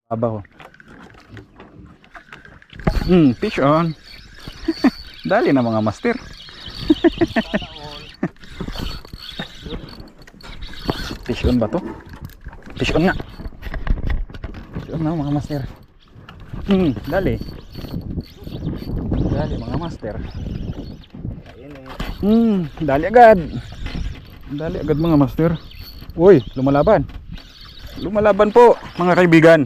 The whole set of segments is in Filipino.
Abaw. Fish on. Dali na mga master. Fish on ba to? Fish on nga. Fish on na mga master. Dali. Dali mga master. Dali agad. Dali agad mga master. Uy, lumalaban. Lumalaban po mga kaibigan.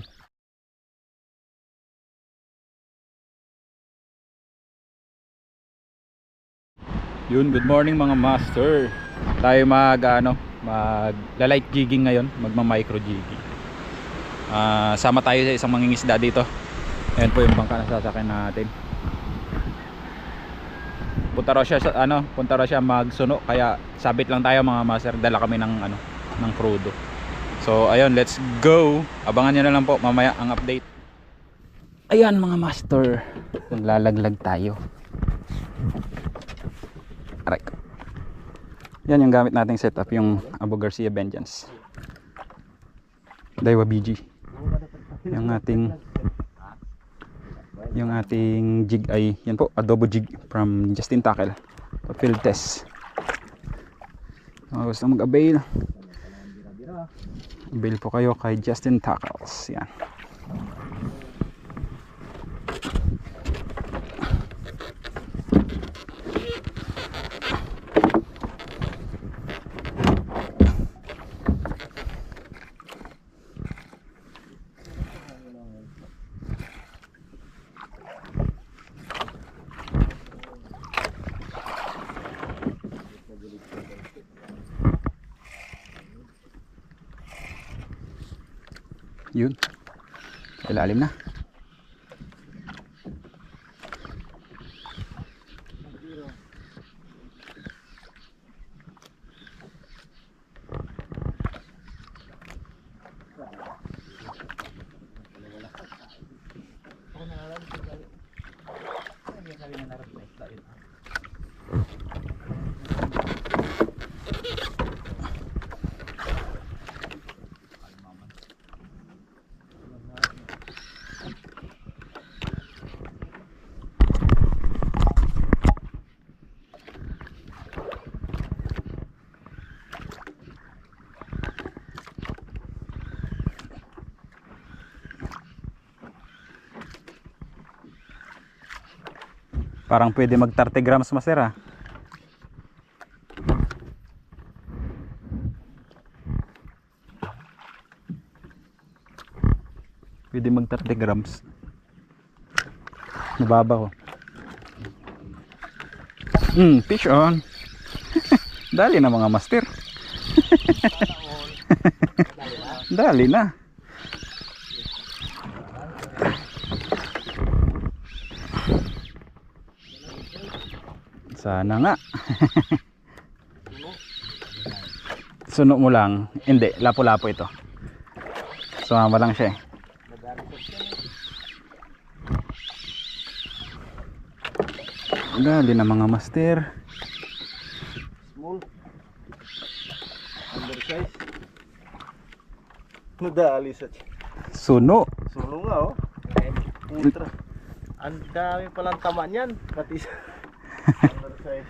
Yun, good morning mga master. Tayo mag-light jigging ngayon, magma-micro jigging. Sama tayo sa isang mangingisda dito. Ayan po yung bangka na sasakyan natin. Punta raw siya magsuno, kaya sabit lang tayo mga master. Dala kami ng crudo. So ayun, let's go. Abangan niyo na lang po mamaya ang update. Ayan mga master, maglalaglag tayo. Aray. Yan yung gamit nating setup, yung Abu Garcia Vengeance Daiwa BG. Yung ating jig ay yan po, adobo jig from Justin Tackle. Field test. Gusto mag-avail, avail po kayo kay Justin Tackles. Yan. Yun, ilalim na. Parang pwede mag 30 grams master. Pwede mag 30 grams. Nababa ko. Fish on. Dali na mga master. Dali na. Sana nga. Suno mo lang. Hindi, lapo-lapo ito. Sumama lang siya eh. Dali na mga master. Small. Undersize. Nadali sa Suno. suno nga oh. Ultra. Ang dami palang tama niyan. Pati sa undersize.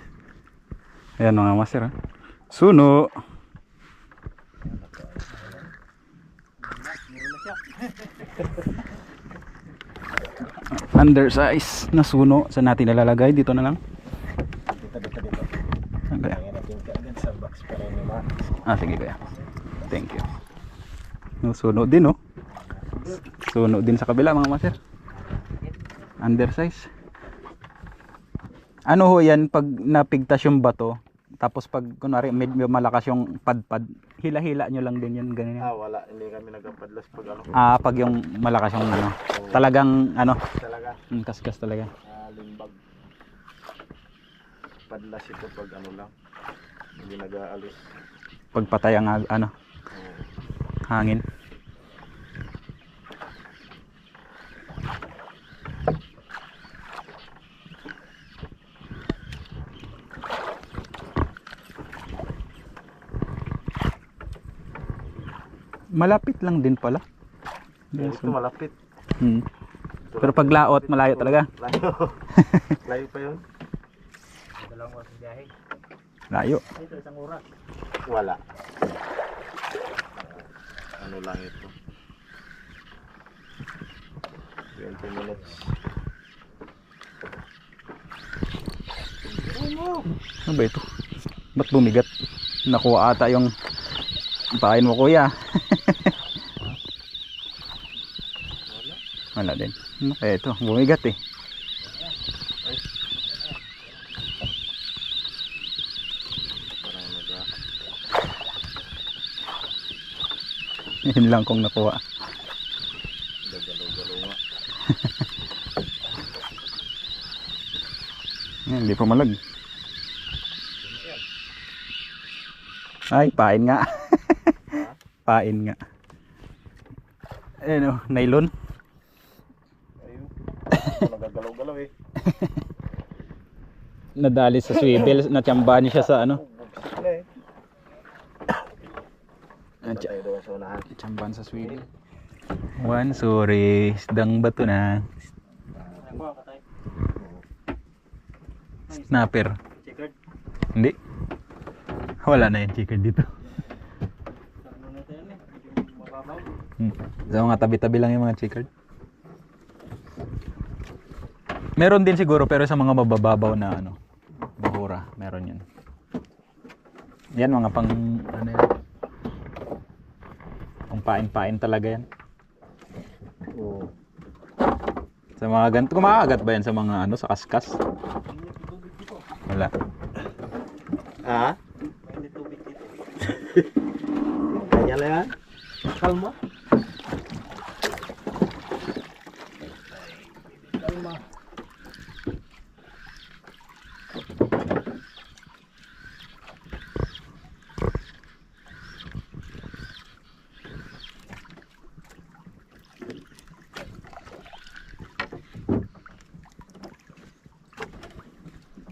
Ayan mga master. Suno. Undersize na suno. Saan natin nalalagay? Dito na lang. Dito. Okay. Lagyan natin kaagad sa box para may Sige kaya. Thank you. No, suno din oh. Suno din sa kabila mga master. Undersize. Ano ho yan pag napigtas yung bato, tapos pag kunwari medyo malakas yung padpad, hila-hila nyo lang din yun, ganyan. wala. Hindi kami nagpapadlas pag ano. Pag yung malakas yung talagang Talaga. kaskas talaga. Limbag. Padlas ito pag ano lang. Hindi nag-aalis. Pagpatay ang hangin. Malapit lang din pala. Ito malapit. Hmm. Pero pag laot, malayo talaga. Layo. Layo pa yun. Dalawang oras ng biyahe. Layo. Ito, isang oras. Wala. Ano lang ito? 20 minutes. Ano ba ito? Ba't bumigat? Nakuha ata yung pain mo, kuya. Wala din. Ano kaya ito? Bumigat eh. Yun lang kung nakuha. Gagalaw-galaw nga. Yan, hindi pumalag. Ay, pain nga. Pain nga. Ayun o, nylon. Ayun. Nagagalaw-galaw eh. Nadali sa swivel, natsambahan niya siya sa ano. Bugsik na eh. Tayo doon sa unahan. Natsambahan sa swivel. One, sorry. Isdang bato na. Snapper. Checkered. Hindi. Wala na yung chicken dito. Ano na ito yan eh. Medyo mababaw. Sa mga tabi-tabi lang yung mga chicard. Meron din siguro pero sa mga mabababaw na ano, bahura, meron yan. Yan mga pang ano yan. Pang pain-pain talaga yan. Oo. Sa mga ganito, kumakagat ba yan sa mga ano, sa kaskas? Wala. Ah? Hindi tubig dito. Kanya lang yan. Kalma. Kalma.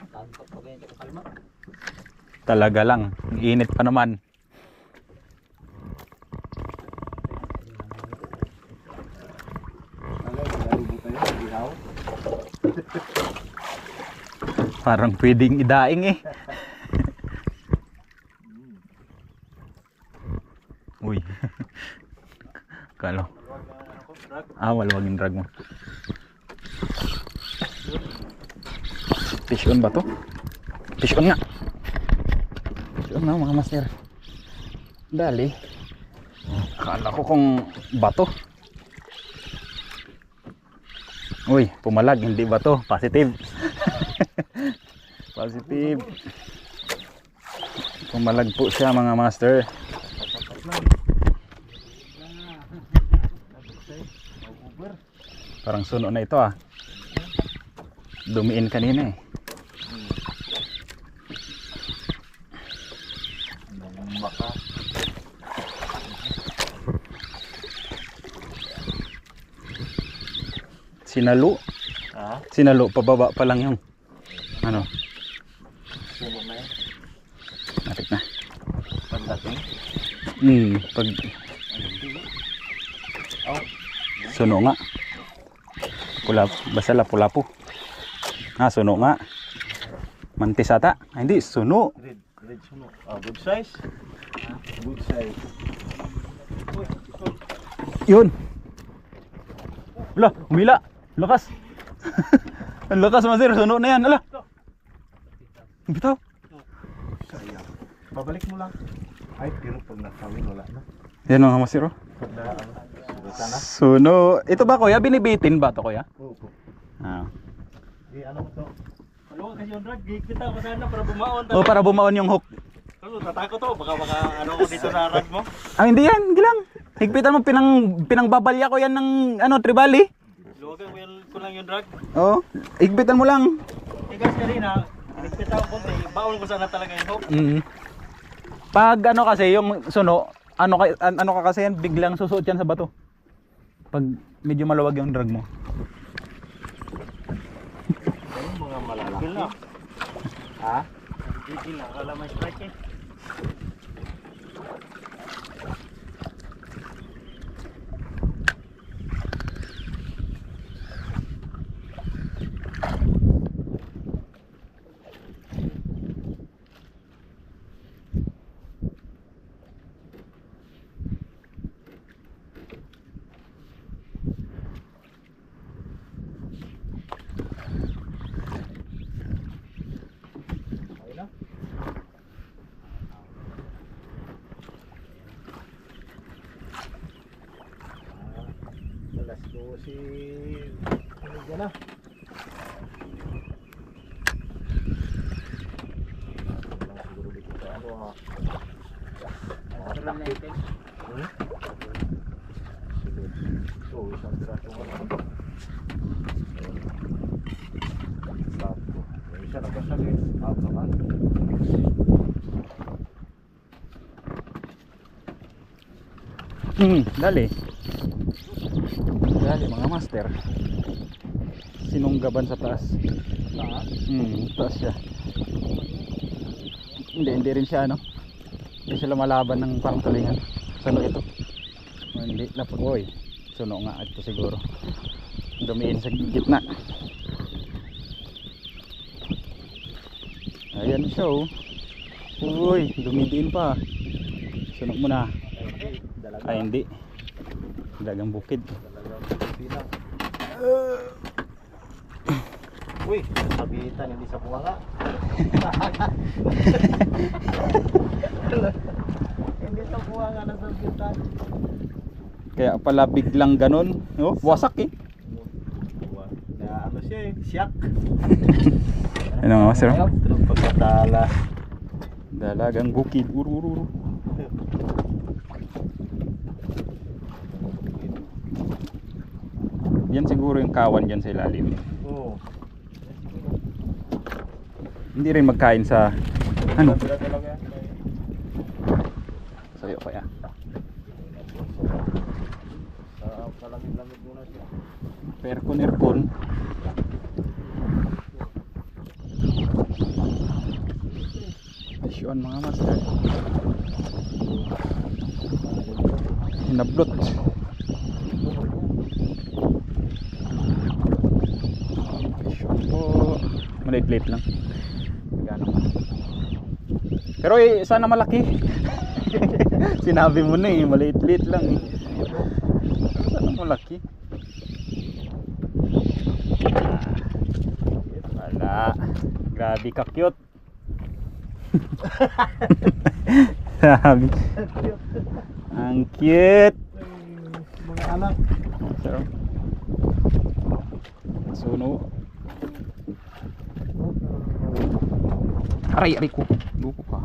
Tantok pa ganyan ito kalma. Talaga lang. Ang init pa naman. Parang pwedeng idaing eh. Uy. Kalo. Walwagin drag mo. Fish on ba to? Fish on nga. Fish on nga mga master. Dali. Akala ko kung bato. Uy, pumalag, hindi bato. Positive. Positive. Pumalag po siya mga master. Parang suno na ito ah. Dumiin kanina eh. Baka. Sinalo. Ah? Sinalo, pababa pa lang yung ano. Suno na yan. Napit na. Pagdating. Pag Oh. suno nga. Basta lapu-lapu. Suno nga. Mantis ata. Hindi, suno. Grade suno. Good size. Good size. Yun. Ala, humila. Lakas. Ang lakas master, suno na yan. Ala. Bitaw. Sayang. Babalik mo lang. Ay, pero pag nakawin, wala na. Yan mga master. Oh. Pag na, sugutan na. Suno. Ito ba kuya? Binibitin ba ito kuya? Oo. Ano mo to? Ano kasi yung drag, kita ko sana para bumaon. O para bumaon yung hook. Ano, tatakot to, baka ano ko dito sa rag mo. Hindi yan, hindi lang. Higpitan mo, pinangbabalya ko yan ng tribali. Luwagan ko lang yung drag. Oo, higpitan mo lang. Igas ka rin ha, nagpita ko konti, baon ko sana talaga yung hook. Pag ano kasi, yung suno, ano ka kasi yan, biglang susuot yan sa bato. Pag medyo maluwag yung drag mo. Yung mga malalaki. Gil na. Ha? Gil na, akala may strike eh. Alas 12. Ano dyan na? Lang siguro dito sa ano ha. Mga takip. So, isang piraso nga lang. Bago. Yung isa nagkasali. Out naman. Dali. Dali mga master. Sinunggaban sa taas. Taas siya. Hindi rin siya ano. Hindi siya lumalaban ng parang tulingan. Suno ito. Hindi lapag. Oy. Suno nga ito siguro. Dumiin sa gitna. Ayan siya oh. Uy, dumidiin pa. Suno mo na. Ay hindi. Dagang bukid. Uy, sabitan hindi sa bunga nga. Hindi sa bunga nga nasabitan. Kaya pala biglang ganun. Oh, wasak eh. Na ano siya eh, siyak. Ano nga master? Terus pagkatala. Dalagang bukid. Urururu. Yan siguro yung kawan dyan sa ilalim. Oo. Hindi rin magkain sa ano? Bila talaga yan. Sayo kaya. Sa lamig-lamig muna siya. Perkon. Asyuan mga master. Hinablot. Asyuan po. Maliit-liit lang. Gano'n man. Pero sana malaki. Sinabi mo na eh, maliit-liit lang eh. Sana malaki. Wala. Grabe ka cute. Sabi. Ang cute. Mga anak. So, suno. Aray ko. Duko ka.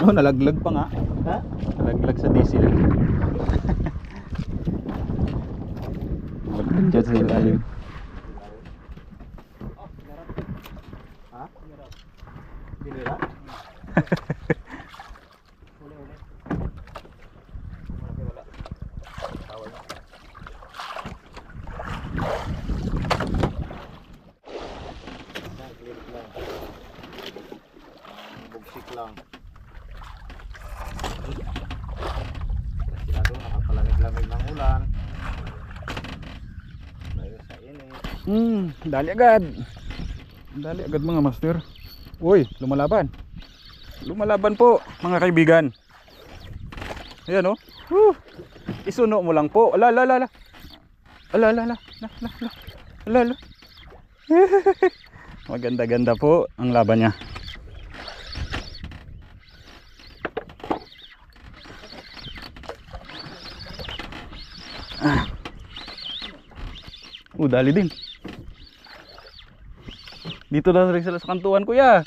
Oh, nalaglag pa nga. Ha? Nalaglag sa diesel. Nalaglag dyan sa ilalim. Ha? Binira? Bugsik lang. Sigurado nakapalamig-lamig ng ulan. Tayo sa init. Dali agad. Dali agad mga master. Uy, lumalaban. Lumalaban po mga kaibigan. Ayan oh. Isuno mo lang po. Ala. Maganda-ganda po ang laban niya. Dali din. Dito na rin sila sa kantuan kuya.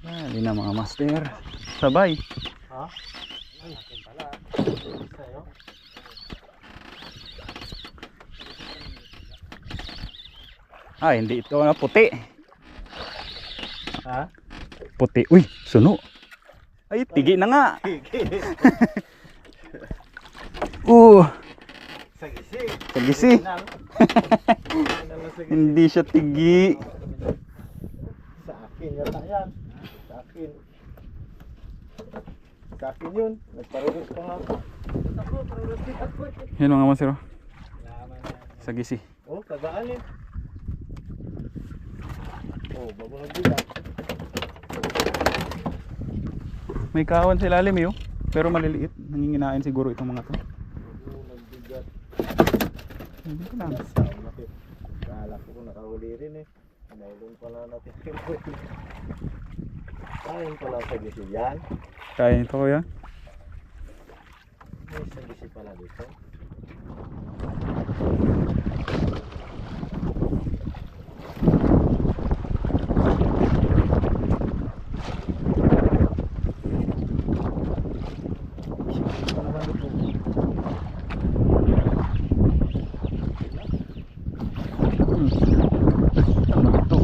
Dali na mga master. Sabay. Ha? Ay, akin pala. Sa'yo? Hindi ito na puti. Ha? Puti. Uy, suno. Ay, tigi na nga. Sagisi. Sagisi. Hindi siya tigi. Sa akin yata yan. Sa akin. Sa akin yun. Nagparurot pa nga ako. Yan mga masero. Sagisi. Oh, tagaan eh. Oh, bago nagbigat. May kawan sa ilalim yun. Pero maliliit. Nanginginain siguro itong mga to. Bago nagbigat. Hindi ko lang. Sama ko. Kala ko kung nakahuli rin eh. Nailon pala natin. Ayun pala sa gisi yan. Kaya ito kuya. May sa gisi pala dito. Ano ito?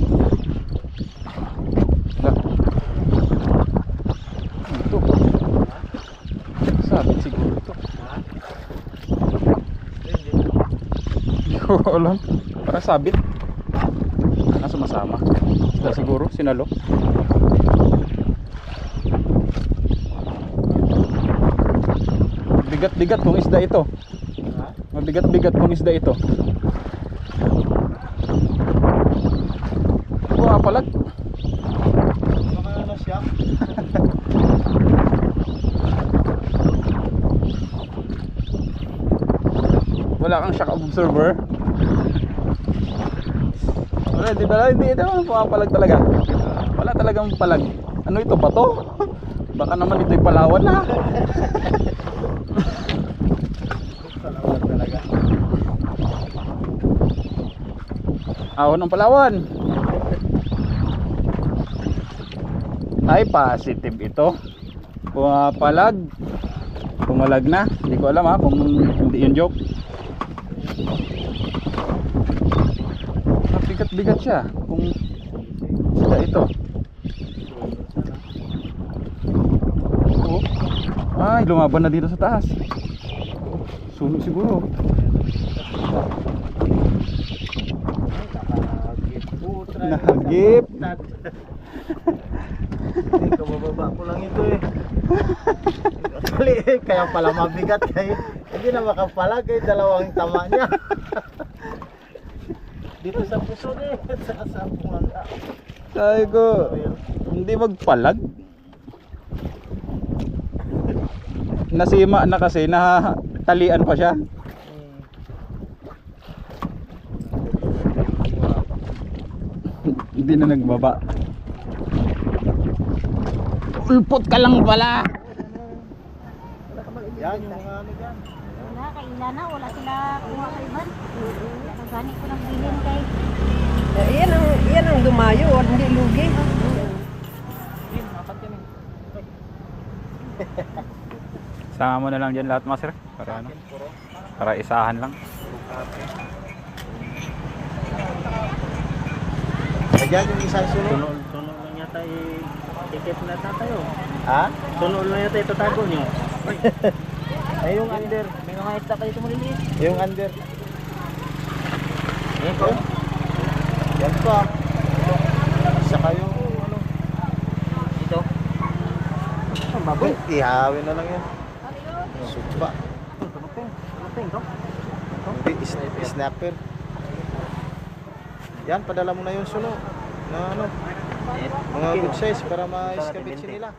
Ito. Sabit siguro ito. Hindi ko alam. Parang sabit. Ah, sumasama. Isda siguro, sinalo. Bigat-bigat kung isda ito. Mabigat-bigat kung isda ito. Palag. Baka na siya. Wala kang shock absorber. Wala, hindi ito pumapalag talaga. Wala talagang palag. Ano ito, bato? Baka naman ito'y Palawan na. Palawan talaga. Ahon ng Palawan. Ay, positive ito. Pumapalag. Pumalag na. Hindi ko alam ha kung hindi yun joke. Bigat-bigat siya. Kung sila ito. Oh. Ay, lumaban na dito sa taas. Sunog siguro. Nahagip. Kabababa ko lang ito eh. Actually, kaya pala mabigat kayo. Hindi na makapalag eh, dalawang tama niya. Dito sa puso eh, sa pumanga. Sabi ko, hindi magpalag. Nasima na kasi, natalian pa siya. Hindi na nagbaba. Ulpot ka lang pala. Yan, yung mga ano dyan. Wala, kaila na. Wala sila kuha kay Ivan. Gani ko ng bilhin kay. Yan ang dumayo, hindi lugi. Sama mo na lang dyan lahat, master. Para ano? Para isahan lang. Ayan yung isang sunod. Sunod lang yata ticket na tayo. Ha? Sunod lang yata itatago nyo. Ay, yung under. May mga isda pa dito maliliit. Yung under. Ito? Yan pa. Saka yung ano. Ito? Maboy. Ihawin na lang yan. Supa. Hindi, snapper. Yan, padala mo na yung suno. Na ano. Mga good size para ma-escabit nila.